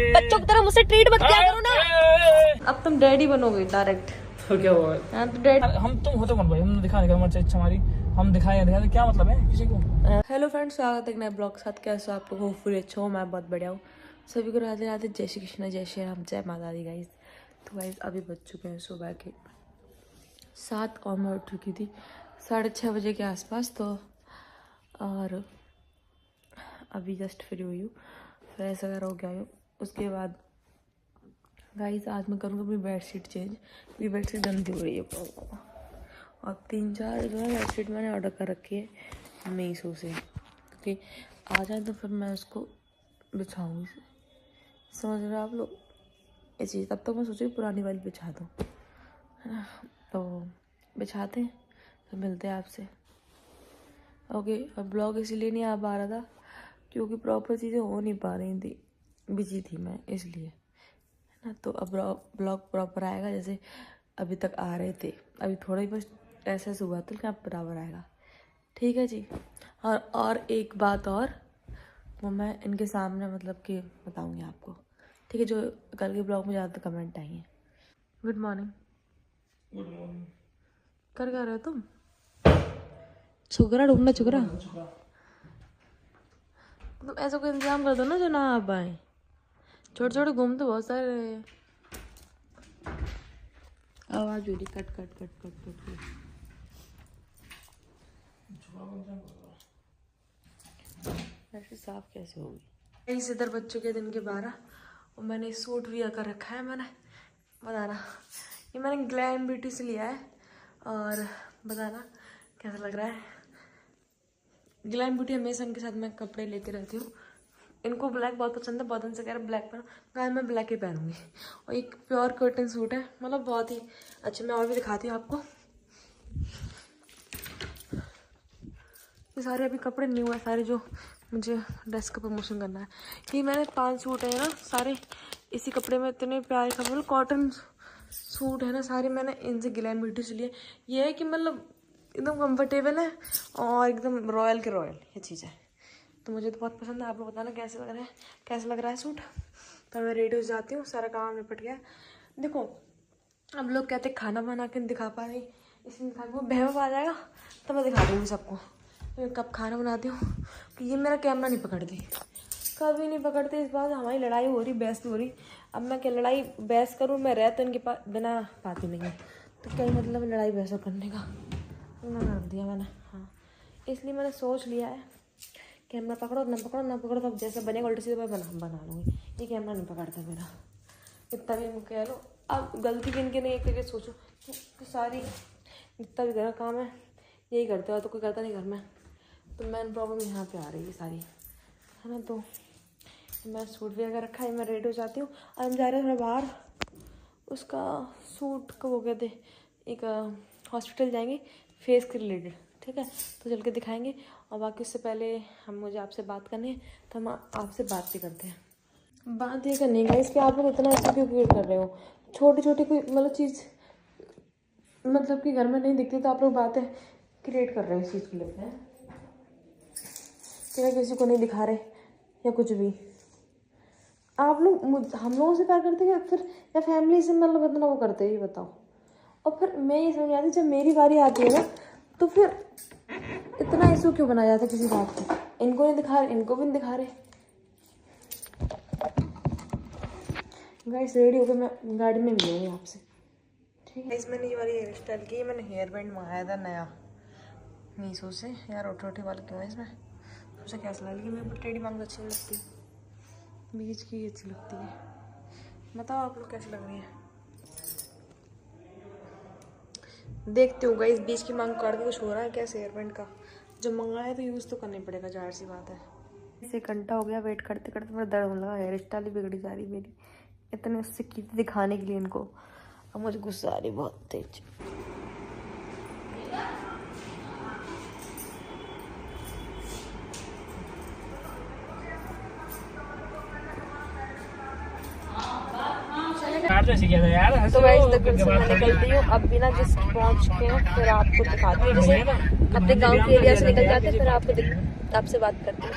बच्चों की तरह मुझसे ट्रीट मत किया करो ना। अब तुम डैडी बनोगे डायरेक्ट। तो क्या हुआ? तो डैडी हम तुम होते कौन भाई? हम दिखाने का अच्छा हमारी हम दिखाए क्या मतलब है किसी को? हेलो फ्रेंड्स, स्वागत है एक नए ब्लॉग के साथ। कैसे हो आप लोग? होपफुली अच्छा हो। मैं बहुत बढ़िया हूँ। सभी को राधे राधे, जय श्री कृष्ण, जय श्री राम, जय माता दी गाइस। तो गाइस अभी बज चुके हैं सुबह के 7 और मैं उठ चुकी थी 6:30 बजे के आसपास। तो और अभी जस्ट फ्री हुई हूँ, फ्रेश वगैरह हो गया हूँ। उसके बाद गाइस आज मैं करूँगी अपनी बेडशीट चेंज, क्योंकि बेडशीट गंदी हो रही है। और 3-4 जो है बेडशीट मैंने ऑर्डर कर रखी है मीशो से, क्योंकि आ जाए तो फिर मैं उसको बिछाऊंगी। समझ रहे हो आप लोग ये चीज़? तब तक मैं सोच रही पुरानी वाली बिछा दूँ, है ना? तो बिछाते हैं, तो मिलते हैं आपसे। ओके। अब ब्लॉग इसीलिए नहीं आ पा रहा था क्योंकि प्रॉपर चीज़ें हो नहीं पा रही थी, बिजी थी मैं इसलिए, है ना? तो अब ब्लॉग प्रॉपर आएगा जैसे अभी तक आ रहे थे। अभी थोड़ा ही बस ऐसा हुआ तो क्या बराबर आएगा, ठीक है जी। और एक बात और, वो मैं इनके सामने मतलब कि बताऊंगी आपको, ठीक है? जो कल के ब्लॉग में ज़्यादा कमेंट आई हैं। Good morning. Good morning. कर रहे हो तुम? छुकरा ढूंढना, छुकरा। तुम ऐसा कोई इंतजाम कर दो ना जो ना आ पाए। छोटे छोटे घूमते बहुत सारे। आवाज हो रही, cut cut cut cut cut. ऐसे साफ कैसे होगी? इस इधर बज चुके दिन के 12 और मैंने सूट भी कर रखा है। मैंने बताना, ये मैंने ग्लैम ब्यूटी से लिया है और बताना कैसा लग रहा है। ग्लैम ब्यूटी हमेशा इनके साथ मैं कपड़े लेते रहती हूँ। इनको ब्लैक बहुत पसंद है, बहुत दिन से कह रहे ब्लैक पहनो, गाय मैं ब्लैक ही पहनूंगी। और एक प्योर कॉटन सूट है, मतलब बहुत ही अच्छा। मैं और भी दिखाती हूँ आपको। ये सारे अभी कपड़े न्यू है, सारे जो मुझे ड्रेस का प्रमोशन करना है। ये मैंने 5 सूट है ना, सारे इसी कपड़े में, इतने प्यारे कपड़े कॉटन सूट है ना सारे, मैंने इनसे ग्लैम ब्यूटी से लिए। ये है कि मतलब एकदम कंफर्टेबल है और एकदम रॉयल के रॉयल ये चीज़ है। तो मुझे तो बहुत पसंद है। आप लोग बताना कैसे लग रहा है, कैसा लग रहा है सूट। तो मैं रेडी हो जाती हूँ, सारा काम निपट गया। देखो अब लोग कहते खाना बना के दिखा पा रही, इसमें दिखा वो बहव आ जाएगा तो मैं दिखा दूँगी सबको मैं कब खाना बनाती हूँ। कि ये मेरा कैमरा नहीं पकड़ती, कभी नहीं पकड़ते। इस बार हमारी लड़ाई हो रही, बहस हो रही। अब मैं क्या लड़ाई बहस करूँ? मैं रह तो इनके पास बिना पाती नहीं है, तो क्या मतलब लड़ाई बहस करने का ना कर दिया मैंने। हाँ, इसलिए मैंने सोच लिया है कैमरा पकड़ो ना पकड़ो ना पकड़ो, तब जैसा बनेगा उल्टी सीधे मैं बना लूँगी। ये कैमरा नहीं पकड़ता मेरा, इतना भी मैं कह लो। अब गलती किन नहीं, एक करके सोचो कि सारी जितना भी घर काम है यही करते हो, तो कोई करता नहीं घर में। तो मेन प्रॉब्लम यहाँ पे आ रही है सारी, है ना? तो मैं सूट भी अगर रखा है, मैं रेडी हो जाती हूँ और हम जा रहे हैं थोड़ा बाहर। उसका सूट को वो कहते एक हॉस्पिटल जाएंगे फेस के रिलेटेड, ठीक है? तो चल के दिखाएंगे। और बाकी उससे पहले मुझे आपसे बात करनी है, तो हम आपसे बात भी करते हैं। बात ये करनी है इसके, आप लोग इतना ऐसा क्यों क्रिएट कर रहे हो? छोटी छोटी कोई मतलब चीज़ मतलब कि घर में नहीं दिखती, तो आप लोग बातें क्रिएट कर रहे हैं इस चीज़ को लेकर, हैं कि किसी को नहीं दिखा रहे या कुछ भी। आप लोग हम लोगों से प्यार करते हैं फिर, या फैमिली से मतलब इतना वो करते हैं, ये बताओ। और फिर मैं ये समझ आती, जब मेरी बारी आती है ना, तो फिर इतना इशू क्यों बनाया जाता है किसी बात को? इनको नहीं दिखा रहे, इनको भी नहीं दिखा रहे। गाइस रेडी होकर मैं गाड़ी में मिलूंगी आपसे, ठीक है? मैंने ये वाली हेयर स्टाइल की, मैंने हेयर बैंड मंगाया था नया मीशो से। यार रोटे वाले क्यों है इसमें? मुझे कैसा लगी? मेरे टेढ़ी मांग अच्छी नहीं लगती, बीच की अच्छी लगती है। बताओ आप लोग कैसी लग रही है? देखते हो गाइस, बीच की मांग काट के कुछ हो रहा है कैसे? हेयर बैंड का जब मंगाया तो यूज़ तो करनी पड़ेगा, जाहिर सी बात है। इसे घंटा हो गया वेट करते करते, मेरा दर्द होने लगा। हेयर स्टाइल ही बिगड़ी जा रही मेरी, इतने उससे की दिखाने के लिए इनको। अब मुझे गुस्सा आ रही बहुत तेज। तो मैं इस दर्द से मैं निकलती हूँ अब बिना जिस पहुँच के, फिर आपको दिखाती हूँ। जैसे अपने गांव के एरिया से निकल जाते, फिर आपको आपसे बात करती हूँ।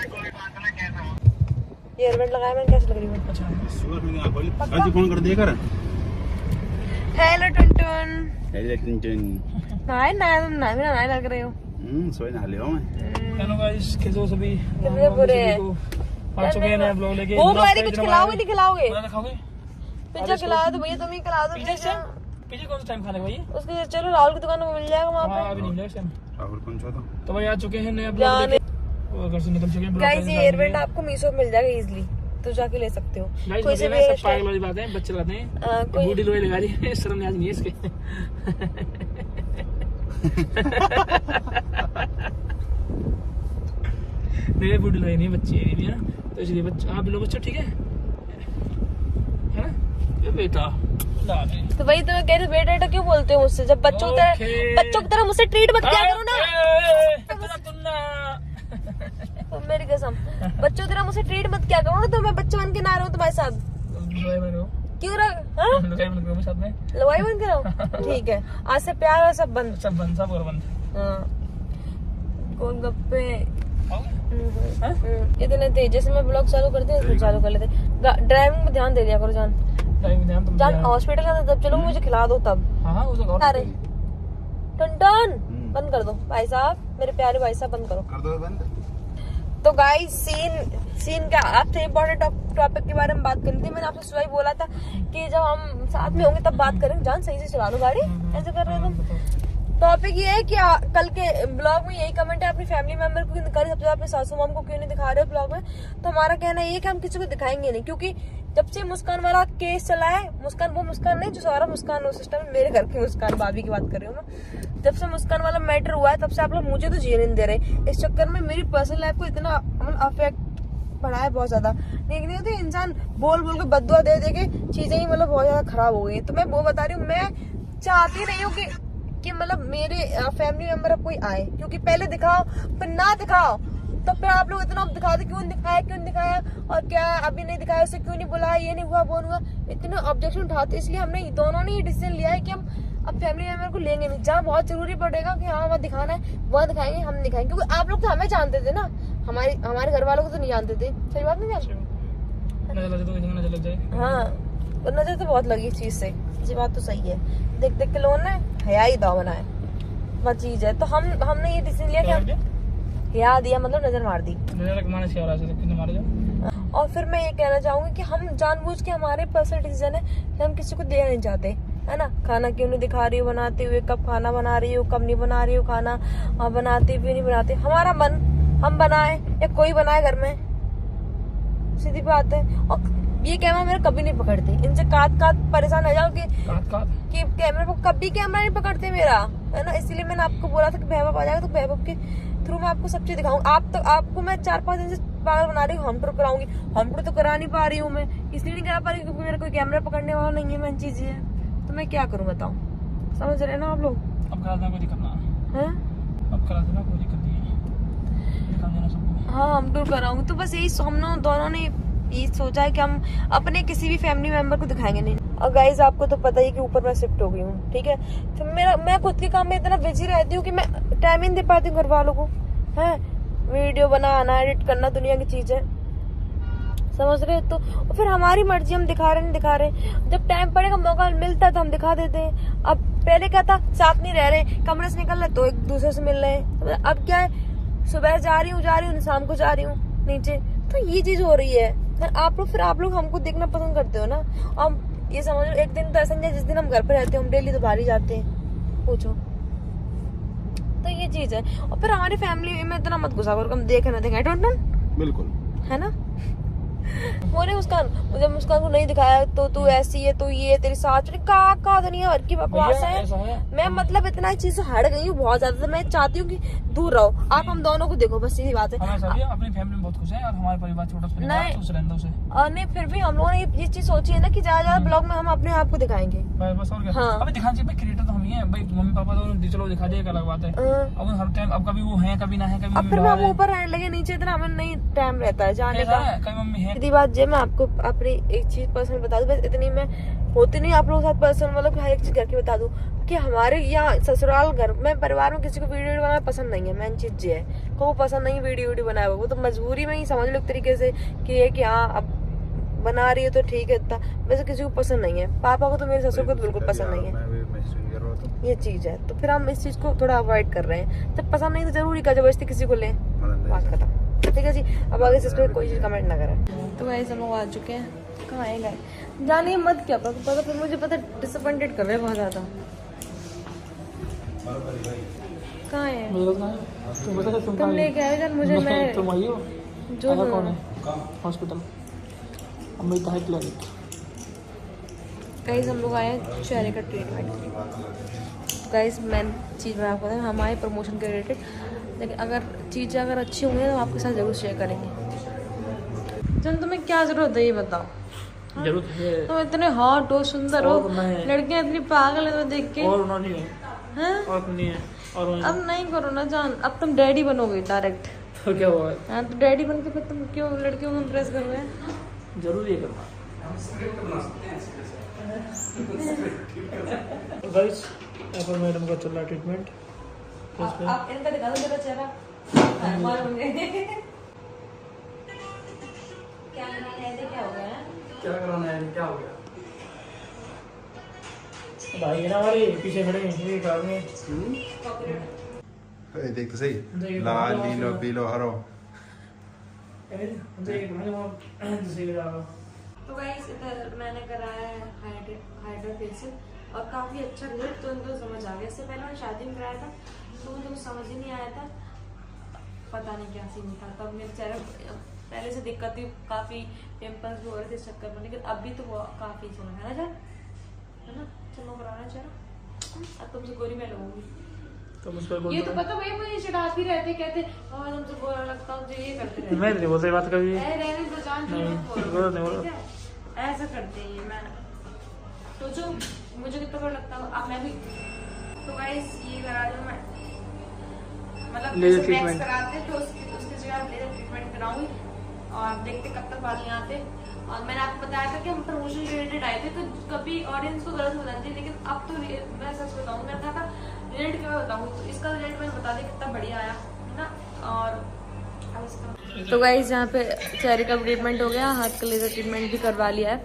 ये ईयरबड लगाया मैंने, कैसे लग रही हूँ? अच्छा आज फोन कर दिया कर। हेलो टुनटुन। हेलो टिंटिन। नाय लग रहे हो। सोई ना लियो मैं। हेलो गाइस, कैसे हो सभी? कितने बुरे हैं। आ चुके हैं नए ब्लॉग लेके। वो मेरे कुछ खिलाओगे नहीं खिलाओगे? खाना खाओगे? पिज्जा खिला दो भैया, तुम ही खिला दो पिज्जा पीछे कौन सा टाइम खाने का भाई? उसके चलो राहुल की दुकान में मिल जाएगा वहाँ हाँ पे। अभी नहीं मिला इस टाइम। राहुल कौन सा था? तो भाई आ चुके हैं नए ब्लॉग लेके और घर से निकल चुके हैं। गाइस ये ईयरबड आपको मीशो पे मिल जाएगा इजीली, तो जाके ले सकते हो। कोई से भी सब पागल वाली बात है, बच्चे लगाते हैं। कोई बूढ़ी लोई लगा रही है, शर्म आज नहीं है इसके। नहीं बूढ़ी लोई नहीं, बच्ची है ये ना, तो इसलिए बच्चा आप लोग बच्चा ठीक है ना ये बेटा। तो वही तुम्हें कह रहे बेटा क्यों बोलते हो मुझसे? जब बच्चों की तरह मुझसे ट्रीट मत किया करो ना। तो मेरी कसम, बच्चों की तरह मुझसे ट्रीट मत किया करो ना, तो मैं बच्चा बन के ना रहा हूँ तुम्हारे साथ। क्यों साथ में लवाई बन के रहो? ठीक है, आज से प्यार और सब बंद। सब बंद, सब और बंद। हाँ, गोलगप्पे इतने तेज। जैसे मैं ब्लॉग चालू करती हूँ चालू कर लेते। ड्राइविंग में ध्यान दे दिया करो जान। जान हॉस्पिटल का तब चलो, मुझे खिला दो तब। अरे टुनटुन बंद कर दो भाई साहब, मेरे प्यारे भाई साहब बंद करो। कर दो बंद। तो गाइस सीन का आपसे इम्पोर्टेंट टॉपिक के बारे में बात करनी थी। मैंने आपसे सुबह ही बोला था कि जब हम साथ में होंगे तब बात करेंगे। जान सही से चला लो गाड़ी, ऐसे कर रहे हो तुम। टॉपिक ये है कि कल के ब्लॉग में यही कमेंट है, अपनी फैमिली मेंबर को क्यों दिखा रहे, सबसे ज्यादा अपने सासू माम को क्यों नहीं दिखा रहे हो ब्लॉग में। तो हमारा कहना ये है कि हम किसी को दिखाएंगे नहीं, क्योंकि जब से मुस्कान वाला केस चला है, मुस्कान वो मुस्कान नहीं जो सारा मुस्कान हो सिस्टम, मेरे घर की मुस्कान, भाभी की बात कर रही हूँ मैं। जब से मुस्कान वाला मैटर हुआ है तब से आप लोग मुझे तो जीने नहीं दे रहे। इस चक्कर में मेरी पर्सनल लाइफ को इतना अफेक्ट पड़ा है बहुत ज्यादा। नहीं होती इंसान बोल बोल के बददुआ दे दे के चीजें ही मतलब बहुत ज्यादा खराब हो गई। तो मैं वो बता रही हूँ, मैं चाहती नहीं हूँ कि मतलब मेरे फैमिली मेंबर अब कोई आए, क्योंकि पहले दिखाओ फिर ना दिखाओ, तो फिर आप लोग इतना दिखाते क्यों दिखाया और क्या अभी नहीं दिखाया, उसे क्यों नहीं बुलाया, ये नहीं हुआ वो नहीं हुआ, इतने ऑब्जेक्शन उठाते। इसलिए हमने दोनों ने ये डिसीजन लिया है कि हम अब फैमिली मेंबर को लेंगे नहीं। जहाँ बहुत जरूरी पड़ेगा कि हाँ वहाँ दिखाना है वहाँ दिखाएंगे, हम दिखाएंगे। क्योंकि आप लोग तो हमें जानते थे ना, हमारे घर वालों को तो नहीं जानते थे। सही बात नहीं जानते? नजर लग जाए। हाँ, और नजर तो बहुत लगी इस चीज से, ये बात तो सही है। देख देख के लोगों ने हया ही दाव बनाए, वो चीज है। तो हमने ये डिसीजन लिया कि हम हया दिया, मतलब नजर मार दी। और फिर मैं ये कहना चाहूंगी कि हम जानबूझ के, हमारे पर्सनल डिसीजन है कि हम किसी को देना नहीं चाहते, है ना। खाना क्यों नहीं दिखा रही हो बनाते हुए, कब खाना बना रही हो, कब नहीं बना रही हो खाना, बनाते हुए नहीं बनाते। हमारा मन, हम बनाए या कोई बनाए घर में, सीधी बात है। और ये कैमरा मेरा कभी नहीं पकड़ते, इनसे काट परेशान हो जाओ कि कैमरा को कभी कैमरा नहीं पकड़ते मेरा, है ना। इसलिए मैंने आपको बोला था कि वैभव आ जाएगा तो वैभव के थ्रू मैं आपको सब चीज दिखाऊंगी। आपको मैं 4-5 दिन से पागल बना रही हूँ, होम टूर कराऊंगी। होम टूर तो करा नहीं पा रही हूँ मैं, इसलिए नहीं करा पा रही क्योंकि मेरा कोई कैमरा पकड़ने वाला नहीं है, मैं चीज है। तो मैं क्या करूँ बताऊँ, समझ रहे ना आप लोग? अब करा देना, कोई दिक्कत ना है, अब करा देना, कोई दिक्कत नहीं है, दिखा देना सबको। हाँ हम टूर कराऊंगी। तो बस यही हम दोनों ने ये सोचा है कि हम अपने किसी भी फैमिली मेंबर को दिखाएंगे नहीं। और गाइज आपको तो पता ही कि ऊपर मैं शिफ्ट हो गई हूँ, ठीक है। तो मैं खुद के काम में इतना बिजी रहती हूँ कि मैं टाइम ही नहीं दे पाती हूँ घर वालों को, है। वीडियो बनाना, एडिट करना दुनिया की चीज है, समझ रहे। तो फिर हमारी मर्जी, हम दिखा रहे नहीं दिखा रहे। जब टाइम पड़ेगा, मौका मिलता है तो हम दिखा देते हैं। अब पहले क्या था, साथ नहीं रह रहे, कमरे से निकल रहे तो एक दूसरे से मिल रहे हैं। अब क्या है, सुबह जा रही हूँ शाम को जा रही हूँ नीचे, तो ये चीज हो रही है। आप लोग हमको देखना पसंद करते हो ना। अब ये समझ लो, एक दिन तो ऐसा नहीं है जिस दिन हम घर पे रहते हैं, हम डेली तो बाहर ही जाते हैं, पूछो। तो ये चीज है। और फिर हमारी फैमिली में इतना मत घुसा करो, हम देखे ना देखे, डोंट नो, बिल्कुल, है ना। बोले मुस्कान, मुझे मुस्कान को नहीं दिखाया तो तू ऐसी है, तो ये तेरी साथ का दुनिया भर की बकवास है। मैं मतलब इतना चीज से हट गई हूँ बहुत ज्यादा। मैं चाहती हूँ कि दूर रहो आप, हम दोनों को देखो, बस यही बात है। अपनी फैमिली में बहुत खुश है और हमारे परिवार छोटा परिवार खुश रहता उसे। और नहीं, फिर भी हम लोगों ने ये चीज सोची है ना कि ज्यादा ब्लॉग में हम अपने आप को दिखाएंगे, बस और क्या। हाँ। अभी दिखाना चाहिए, क्रिएटर तो हम ही हैं भाई, मम्मी पापा तो चलो दिखा दिया, अलग बात है। अब हर टाइम, अब कभी वो है कभी ना है, कभी अब फिर हम ऊपर रहने लगे, नीचे इतना हमें नहीं टाइम रहता है जाने का। कभी मम्मी है सीधी बात है, मैं आपको अपनी एक चीज पर्सनल बता दूं, बस इतनी मैं होती नहीं आप लोगों के साथ पर्सनल, मतलब हर एक चीज करके बता दूं कि हमारे यहाँ ससुराल घर में परिवार में किसी को वीडियो बनाना पसंद नहीं है। मेन चीज ये है को वो पसंद नहीं वीडियो बनाया हुआ, वो तो मजबूरी में ही समझ लो एक तरीके से कि ये कि हाँ अब बना रही है तो ठीक है इतना, वैसे किसी को पसंद नहीं है। पापा को तो मेरे ससुर को बिल्कुल पसंद नहीं है ये चीज है, तो फिर हम इस चीज को थोड़ा अवॉइड कर रहे हैं। जब पसंद नहीं तो जरूरी का जबरदस्ती किसी को लें, बात खत्म। ठीक है जी, अब आगे सिस्टर कोई चीज कमेंट ना करें। तो वैसे हम लोग आ चुके हैं, कहाँ आए गए जानिए मत क्या पता, फिर मुझे पता डिसअपॉइंटेड कर रहे हैं बहुत ज्यादा। कहाँ है तुम लेके आए इधर मुझे, मैं तुम आई हो जो कौन है हॉस्पिटल अमृता क्लिनिक। गाइस हम लोग आए हैं चेहरे का ट्रीटमेंट। गाइस मेन चीज़ मैं आपको बताऊँ, हम आए प्रमोशन के रिलेटेड, लेकिन अगर चीज़ें अगर अच्छी होंगी तो आपके साथ जरूर शेयर करेंगे। जन तुम्हें क्या जरूरत है ये बताओ। जरूरत है, तुम इतने हॉट हो, सुंदर हो, लड़कियां इतनी पागल है तो देख के। और नहीं है, हैं? और नहीं है, और अब नहीं करो ना जान, अब तुम डैडी बनोगे डायरेक्ट। तो क्या हुआ? हाँ तो डैडी बन के फिर तुम क्यों लड़कियों को इम्प्रेस कर रहे हैं? जरूरी है करना। गाइस यहाँ पर मैडम का चल रहा ट्रीटमेंट। आप इनका दिखा दो मेरा चेहरा। क्या हो गया है? क्या कराना है, क्या हो गया? भाई है ना हमारे पीछे खड़े हैं ये कार में। देख तो सही, लाल नीलो पीलो हरो। तो गाइस इधर मैंने कराया है हाइड्रा फेशियल और काफ़ी अच्छा रिजल्ट तो उनको समझ आ गया। इससे पहले मैंने शादी में कराया था तो मुझे कुछ समझ ही नहीं आया था, पता नहीं क्या सीन था। तब मेरे चेहरे पहले से दिक्कत थी, काफ़ी पिंपल्स भी हो रहे थे इस चक्कर में, लेकिन अभी तो वो काफ़ी चला है ना सर, है ना चलो कराना चेहरा। अब तुमसे गोरी मैं लगूंगी तो मुझको ये तो पता भाई, मुझे चिढ़ाती रहते कहते और तुमसे गोरा लगता हूँ, जो ये करते रहते। मैं नहीं बोलते बात कभी रहने दो जान, नहीं ऐसा करते हैं। मैं सोचो मुझे कितना बुरा लगता है, अब मैं भी तो गाइस ये करा दूं मैं, मतलब लेजर जैसे ट्रीटमेंट कराते तो उसके जगह लेजर ट्रीटमेंट कराऊंगी और देखते कब तक बाल नहीं आते। और मैंने आपको बताया था कि हम प्रमोशन रिलेटेड आए थे तो कभी ऑडियंस को गलत हो जाती है, लेकिन अब तो मैं सच बताऊँ, मैं था रिजल्ट क्या बताऊँ, तो इसका रिजल्ट मैंने बता दिया कितना बढ़िया आया है ना। और तो गाइस यहाँ पे चेहरे का ट्रीटमेंट हो गया, हाथ का लेजर ट्रीटमेंट भी करवा लिया है।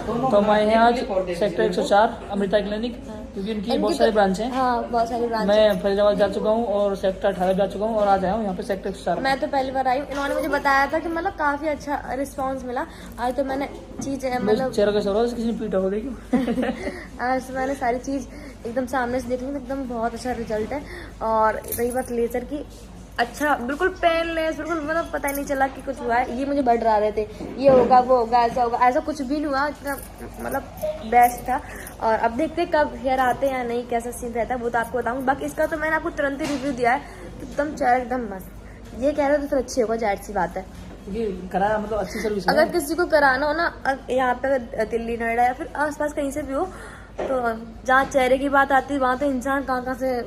तो हम आए हैं आज सेक्टर 104 अमृता क्लिनिक, क्योंकि इनकी बहुत सारे ब्रांच हैं। हाँ बहुत सारी ब्रांच। मैं फरीदाबाद जा चुका हूँ और सेक्टर 18 जा चुका हूँ और आज आया हूँ यहाँ पे सेक्टर 104। मैं तो पहली बार आई हूँ, इन्होंने मुझे बताया था कि मतलब काफी अच्छा रिस्पांस मिला। आज तो मैंने चीज मतलब चेहरा कैसा हो रहा है, किसी ने पीटा हो देखिए। आज मैंने सारी चीज एकदम सामने से देख ली, एकदम बहुत अच्छा रिजल्ट है। और रही बात लेजर की, अच्छा बिल्कुल पेनलेस, बिल्कुल मतलब पता ही नहीं चला कि कुछ हुआ है। ये मुझे बढ़ रहे थे, ये होगा वो होगा ऐसा होगा, ऐसा कुछ भी नहीं हुआ, इतना मतलब बेस्ट था। और अब देखते कब हेयर आते हैं या नहीं, कैसा सीन रहता है वो तो आपको बताऊंगी। बाकी इसका तो मैंने आपको तुरंत ही रिव्यू दिया है, एकदम चेहरा एकदम मस्त। ये कह रहे हो तो फिर अच्छी होगा, जाहिर सी बात है। कराया मतलब अच्छी सर्विस। अगर किसी को कराना हो ना यहाँ पे दिल्ली नोएडा या फिर आसपास कहीं से भी हो, तो जहाँ चेहरे की बात आती है वहाँ तो इंसान कहाँ से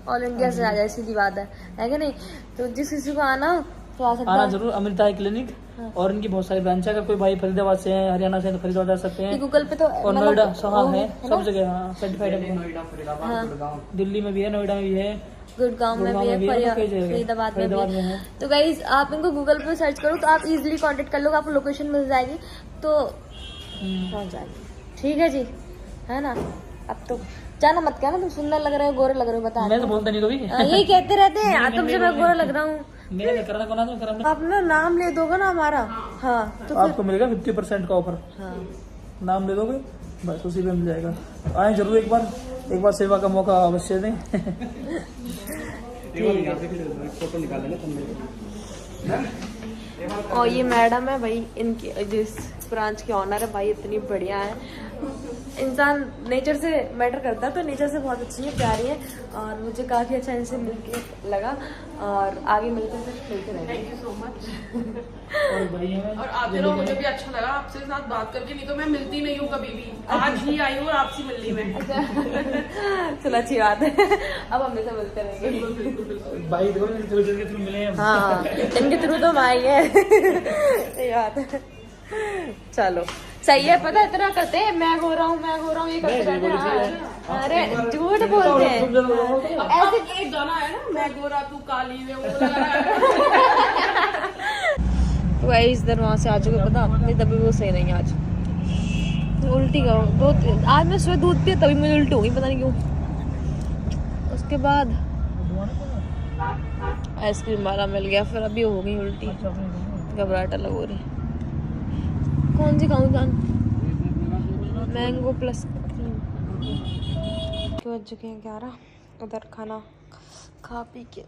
ऑल इंडिया से आ जाए, सीधी बात है कि नहीं। तो जिस किसी को आना तो आ सकता है जरूर अमृता क्लिनिक। हाँ। और इनकी बहुत सारी ब्रांच है, अगर कोई भाई फरीदाबाद से है, हरियाणा से, तो फरीदाबाद जा सकते हैं। गूगल पे तो और नोएडा है सब जगह सर्टिफाइड है। दिल्ली में भी है, नोएडा में भी है, गुड़गांव में भी है, फरीदाबाद में भी है। तो गाइज आप इनको गूगल पे सर्च करो तो आप इजीली कांटेक्ट कर लो, आपको लोकेशन मिल जाएगी तो पहुंच जाएगी। ठीक है जी, है ना। अब तो जाना मत कहना तुम सुंदर लग रहे हो, गोरे लग रहे हो, बता। मैं तो बोलता नहीं कभी, यही कहते रहते हैं तुमसे मैं गोरा लग रहा हूँ। आप ना नाम ले दोगे ना हमारा, हाँ तो आपको मिलेगा 50% का ऑफर। हाँ। नाम ले दोगे बस उसी पे मिल जाएगा। आए जरूर एक बार सेवा का मौका अवश्य दें। फोटो निकाल लेना। और ये मैडम है भाई, इनकी जिस ब्रांच के ऑनर है भाई, इतनी बढ़िया है। इंसान नेचर से मैटर करता है, तो नेचर से बहुत अच्छी है, प्यारी है और मुझे काफ़ी अच्छा इनसे मिलके लगा। और आगे मिलते रहेंगे। Thank you so much. और आते रहो, मुझे भी अच्छा लगा आपसे साथ बात करके, नहीं तो मैं मिलती नहीं हूँ कभी भी, आज ही आई हूँ और आपसे मिल ली मैं। चलो अच्छी बात है, अब हमेशा मिलते रहेंगे। भाई के थ्रू मिले हैं। हाँ इनके थ्रू तो हम आई है। सही बात है। चलो सही है, पता है इतना करते हैं, मैं हो रहा हूँ ये करते रहते हैं। अरे झूठ बोलते हैं ऐसे एक गाना है ना, मैं गोरा तू काली में, वो लगा है। तो इस दर वहाँ से आ चुके, पता नहीं तभी वो सही नहीं आज उल्टी का तो आज मैं सुबह दूध पिया तभी मुझे उल्टी होगी, पता नहीं क्यों। उसके बाद आइसक्रीम वाला मिल गया, फिर अभी हो गई उल्टी, घबराहट अलग हो रही। कौन सी खाऊं जान? मैंगो प्लस क्यों बज चुके हैं 11। उधर खाना खा पी के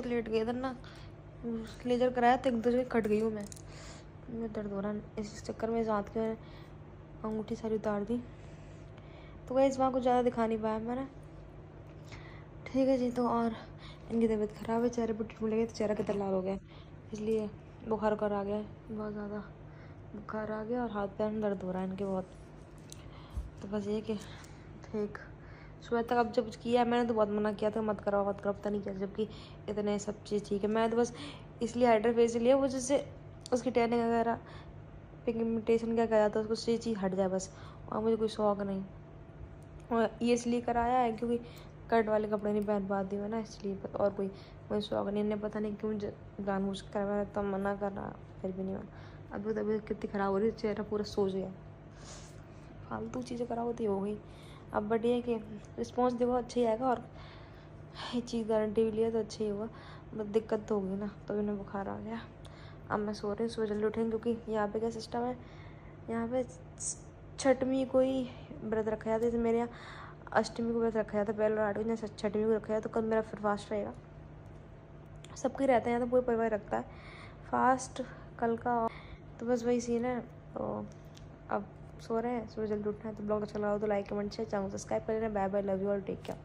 लेट गए। इधर ना लेजर कराया तो एक दूसरे कट गई हूँ मैं दर्द हो रहा है, इस चक्कर में रात के अंगूठी सारी उतार दी। तो वही इस वहाँ कुछ ज़्यादा दिखा नहीं पाया मैंने। ठीक है जी। तो और इनकी तबीयत ख़राब है, चेहरे पर टिटू लगे तो चेहरा कितना लाल हो गया, इसलिए बुखार कर आ गया, बहुत ज़्यादा बुखार आ गया और हाथ पैर में दर्द हो रहा है इनके बहुत। तो बस ये कि ठीक सुबह तक अब जब किया मैंने तो बहुत मना किया था मत कराओ पता नहीं क्या, जबकि इतने सब चीज़ ठीक है। मैं तो बस इसलिए हाइड्रा फेशियल लिया वो जिससे उसकी टैनिंग वगैरह पिगमेंटेशन क्या कहा जाता है उसको, ये चीज़ हट जाए बस, और मुझे कोई शौक नहीं। और ये इसलिए कराया है क्योंकि कट वाले कपड़े नहीं पहन पाती हूँ ना, इसलिए। और कोई शौक नहीं। इन्हें पता नहीं क्यों जानबूझ कर करवाया, तो मना कर रहा फिर भी नहीं माना। अभी तबीयत कितनी ख़राब हो रही है, चेहरा पूरा सोच गया, फालतू चीज़ें खराब होती हो गई। अब बट ये कि रिस्पॉन्स देखो अच्छा ही आएगा, और ये चीज़ गारंटी भी लिया तो अच्छा ही होगा। बस दिक्कत तो होगी ना, तो इन्हें बुखार आ गया। अब मैं सो रही हूँ, सुबह जल्दी उठेंगे क्योंकि यहाँ पे क्या सिस्टम है, यहाँ पे छठवीं को ही व्रत रखा जाता है। जैसे मेरे यहाँ अष्टमी को व्रत रखा जाता है पहले, और 8वीं छठवीं को रखा जाता है। तो कल मेरा फिर फास्ट रहेगा, सबके रहता है यहाँ तो पूरे परिवार रखता है फास्ट कल का। तो बस वही सीन है। तो अब सो रहे हैं, सुबह जल्दी उठना है। तो ब्लॉग अच्छा लगा तो like comment share, channel subscribe कर लेना। Bye bye, love you all, take care.